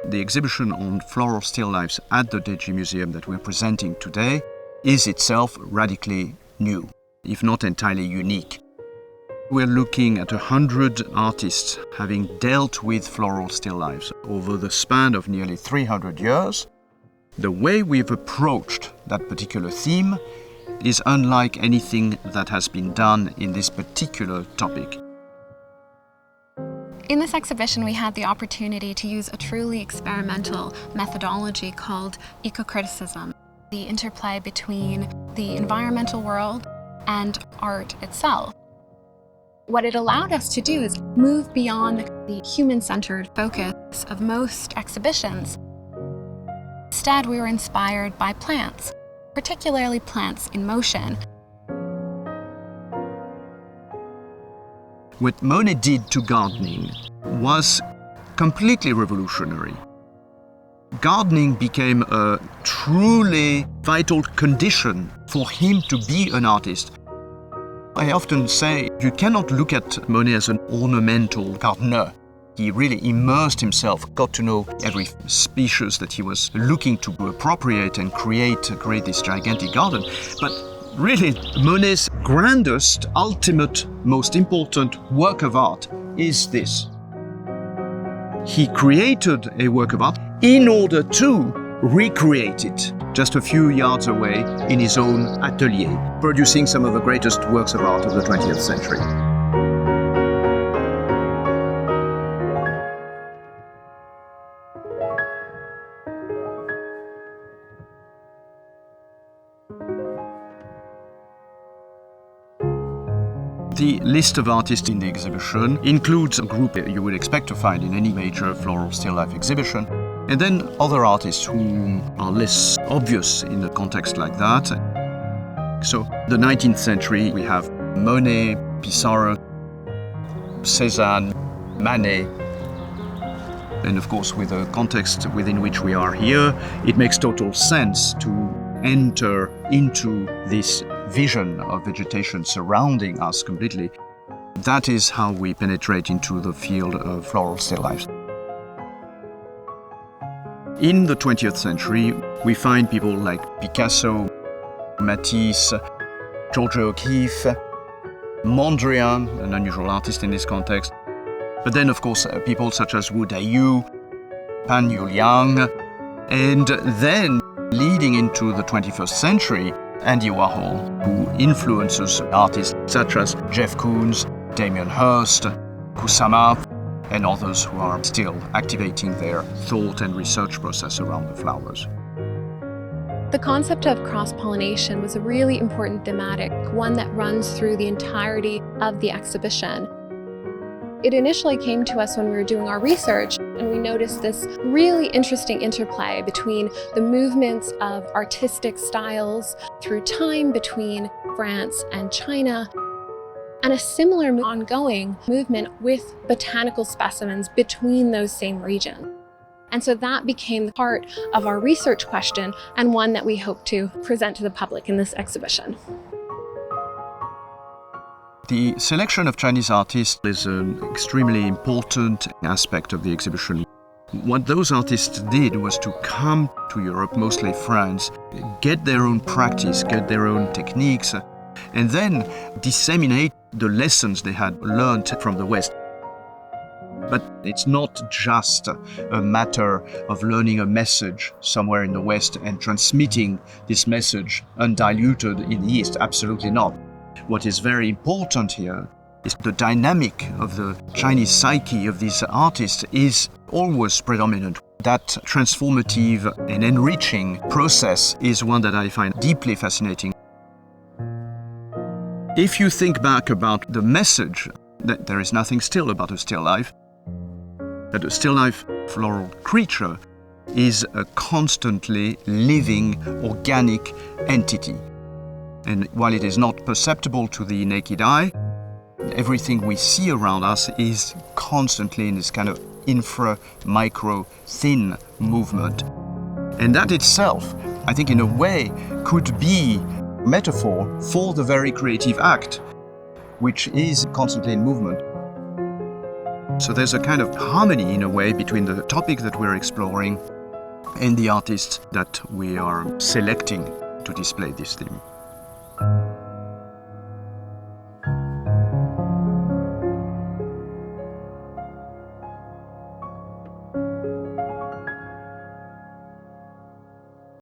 The exhibition on floral still lifes at the Deji Museum that we're presenting today is itself radically new, if not entirely unique. We're looking at 100 artists having dealt with floral still lifes over the span of nearly 300 years. The way we've approached that particular theme is unlike anything that has been done in this particular topic. In this exhibition, we had the opportunity to use a truly experimental methodology called eco-criticism, the interplay between the environmental world and art itself. What it allowed us to do is move beyond the human-centered focus of most exhibitions. Instead, we were inspired by plants, particularly plants in motion. What Monet did to gardening was completely revolutionary. Gardening became a truly vital condition for him to be an artist. I often say you cannot look at Monet as an ornamental gardener. He really immersed himself, got to know every species that he was looking to appropriate and create this gigantic garden. But really, Monet's grandest, ultimate, most important work of art is this. He created a work of art in order to recreate it just a few yards away in his own atelier, producing some of the greatest works of art of the 20th century. The list of artists in the exhibition includes a group you would expect to find in any major floral still life exhibition, and then other artists who are less obvious in a context like that. So, the 19th century, we have Monet, Pissarro, Cézanne, Manet, and of course, with the context within which we are here, it makes total sense to enter into this vision of vegetation surrounding us completely. That is how we penetrate into the field of floral still lifes. In the 20th century, we find people like Picasso, Matisse, George O'Keeffe, Mondrian, an unusual artist in this context, but then of course people such as Wu Dayu, Pan Yuliang, and then leading into the 21st century, Andy Warhol, who influences artists such as Jeff Koons, Damien Hirst, Kusama, and others who are still activating their thought and research process around the flowers. The concept of cross-pollination was a really important thematic, one that runs through the entirety of the exhibition. It initially came to us when we were doing our research, and we noticed this really interesting interplay between the movements of artistic styles through time between France and China, and a similar ongoing movement with botanical specimens between those same regions. And so that became part of our research question, and one that we hope to present to the public in this exhibition. The selection of Chinese artists is an extremely important aspect of the exhibition. What those artists did was to come to Europe, mostly France, get their own practice, get their own techniques, and then disseminate the lessons they had learned from the West. But it's not just a matter of learning a message somewhere in the West and transmitting this message undiluted in the East. Absolutely not. What is very important here is the dynamic of the Chinese psyche of these artists is always predominant. That transformative and enriching process is one that I find deeply fascinating. If you think back about the message that there is nothing still about a still life, that a still life floral creature is a constantly living, organic entity. And while it is not perceptible to the naked eye, everything we see around us is constantly in this kind of infra, micro, thin movement. And that itself, I think in a way, could be a metaphor for the very creative act, which is constantly in movement. So there's a kind of harmony in a way between the topic that we're exploring and the artists that we are selecting to display this theme.